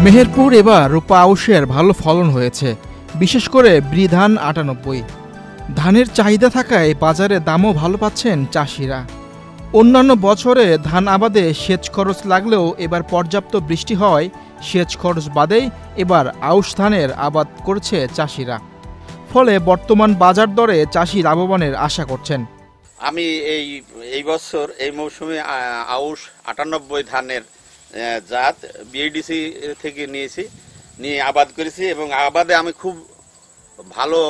মেহেরপুর এবার রূপা আউশের ভালো ফলন হয়েছে, বিশেষ করে ব্রি ধান ৯৮। ধানের চাহিদা থাকায় বাজারে দামও ভালো পাচ্ছেন চাষিরা। অন্যান্য বছরে ধান আবাদে সেচ খরচ লাগলেও এবার পর্যাপ্ত বৃষ্টি হওয়ায় সেচ খরচ বাদেই এবার আউশ ধানের আবাদ করছে চাষিরা। ফলে বর্তমান বাজার দরে চাষি লাভবানের আশা করছেন। আমি এই বছর এই মৌসুমে আউশ ৯৮ ধানের জাত বিএডিসি থেকে নিয়ে আবাদ করেছি এবং আবাদে আমি খুব ভালো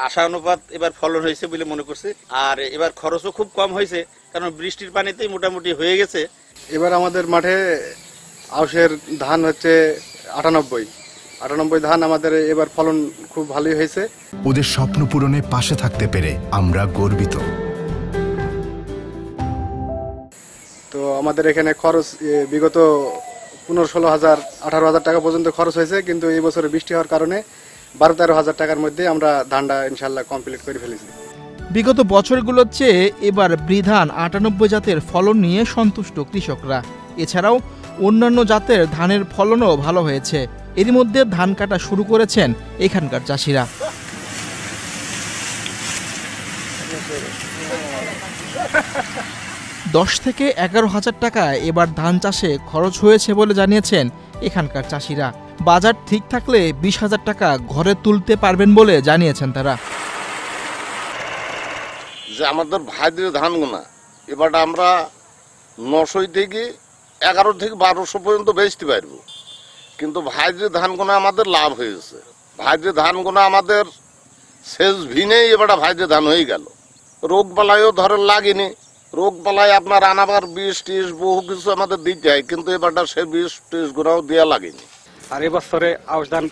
আশানুপাত এবার ফলন হয়েছে বলে মনে করছি। আর এবার খরচও খুব কম হয়েছে, কারণ বৃষ্টির পানিতেই মোটামুটি হয়ে গেছে। এবার আমাদের মাঠে আউশের ধান হচ্ছে ৯৮ ধান, আমাদের এবার ফলন খুব ভালোই হয়েছে। ওদের স্বপ্ন পূরণে পাশে থাকতে পেরে আমরা গর্বিত। তো আমাদের এখানে খরচ বিগত ১৫-১৬ হাজার ১৮,০০০ টাকা পর্যন্ত খরচ হয়েছে, কিন্তু এই বছরে বৃষ্টি হওয়ার কারণে ১২-১৩ হাজার টাকার মধ্যে আমরা ধানটা ইনশাল্লাহ কমপ্লিট করে ফেলেছি। বিগত বছরগুলোর চেয়ে এবার ব্রি ধান ৯৮ জাতের ফলন নিয়ে সন্তুষ্ট কৃষকরা। এছাড়াও অন্যান্য জাতের ধানের ফলনও ভালো হয়েছে। এরই মধ্যে ধান কাটা শুরু করেছেন এখানকার চাষিরা। ১০ থেকে ১১ হাজার টাকা এবার ধান চাষে খরচ হয়েছে বলে জানিয়েছেন এখানকার চাষিরা। বাজার ঠিক থাকলে ২০,০০০ টাকা ঘরে তুলতে পারবেন বলে জানিয়েছেন তারা। যে আমাদের ভাইদের ধানগুনা এবার আমরা ৯০০ থেকে ১১ থেকে ১২০০ পর্যন্ত বেচতে পারবো, কিন্তু ভাইদের ধানগুনা আমাদের লাভ হয়েছে। ভাইদের ধানগুনা আমাদের শেষ ভিনেই এবার ভাইদের ধান হয়ে গেল। রোগ বালাইও ধরেন লাগেনি। রোগ বালাই আপনার আনাবার ২০-৩০ বহু কিছু আমাদের দিতে হয়, কিন্তু এবারটা সে ২০-৩০ গুণাও দেওয়া লাগেনি। আর এবছরে আউশ ধান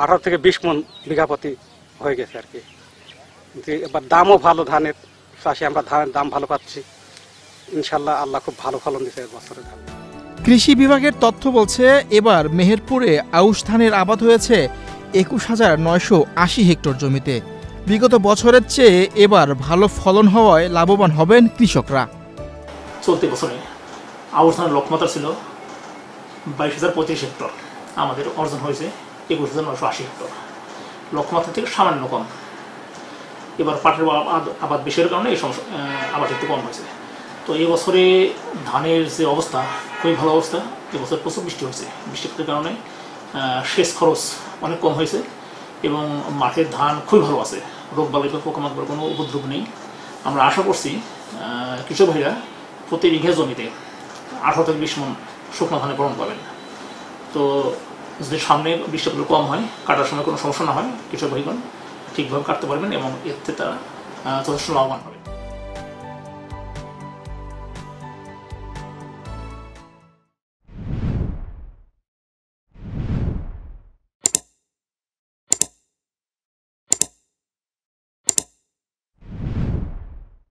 ১৮ থেকে ২০ মণ বিঘা প্রতি হয়ে গেছে আর কি। এবার দামও ভালো ধানের, চাষি আমরা ধানের দাম ভালো পাচ্ছি ইনশাল্লাহ। আল্লাহ খুব ভালো ফলন দিচ্ছে বছরে ধান। কৃষি বিভাগের তথ্য বলছে এবার মেহেরপুরে আউশ ধানের আবাদ হয়েছে ২১,৯৮০ হেক্টর জমিতে। বিগত বছরের চেয়ে এবার ভালো ফলন হওয়ায় লাভবান হবেন কৃষকরা। চলতি বছরে আউশ ধানের লক্ষ্যমাত্রা ছিল ২২,০২৫ হেক্টর, আমাদের অর্জন হয়েছে ২১,৯৮০ হেক্টর। লক্ষ্যমাত্রা থেকে সামান্য কম। এবার পাটের আবাদ বেশি হওয়ার কারণে এই সমস্যা আবাদ একটু কম হয়েছে। তো এই বছরে ধানের যে অবস্থা খুবই ভালো অবস্থা। এবছর প্রচুর বৃষ্টি হয়েছে, বৃষ্টির কারণে সেচ খরচ অনেক কম হয়েছে এবং মাঠের ধান খুবই ভালো আছে। রোগ বালাই বা পোকামাকড়ের কোনো উপদ্রব নেই। আমরা আশা করছি কৃষক ভাইরা প্রতি বিঘা জমিতে ১৮ থেকে ২০ মণ শুকনো ধানে ফলন পাবেন। তো যদি সামনে বৃষ্টিগুলো কম হয়, কাটার সময় কোনো সমস্যা না হয়, কৃষক ভাইগণ ঠিকভাবে কাটতে পারবেন এবং এতে তারা যথেষ্ট লাভবান হবে।